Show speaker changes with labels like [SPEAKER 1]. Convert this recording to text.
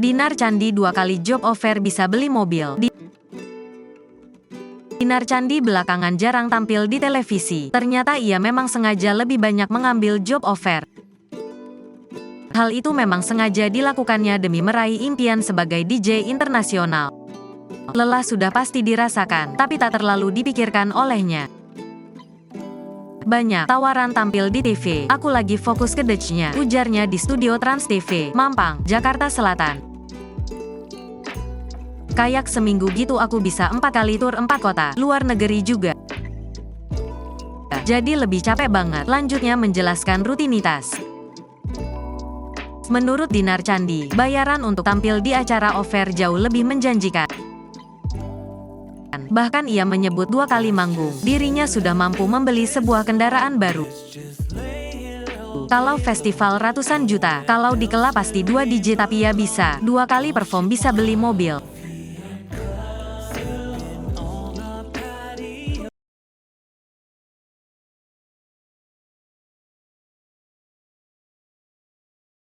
[SPEAKER 1] Dinar Candi 2 kali job offer bisa beli mobil. Dinar Candi belakangan jarang tampil di televisi. Ternyata ia memang sengaja lebih banyak mengambil job offer. Hal itu memang sengaja dilakukannya demi meraih impian sebagai DJ internasional. Lelah sudah pasti dirasakan, tapi tak terlalu dipikirkan olehnya. Banyak tawaran tampil di TV. Aku lagi fokus ke Dutch-nya, ujarnya di studio Trans TV, Mampang, Jakarta Selatan. Kayak seminggu gitu aku bisa 4 kali tur 4 kota, luar negeri juga. Jadi lebih capek banget, lanjutnya menjelaskan rutinitas. Menurut Dinar Candi, bayaran untuk tampil di acara offer jauh lebih menjanjikan. Bahkan ia menyebut 2 kali manggung, dirinya sudah mampu membeli sebuah kendaraan baru. Kalau festival ratusan juta, kalau di klub pasti 2 digit, tapi ya bisa 2 kali perform bisa beli mobil.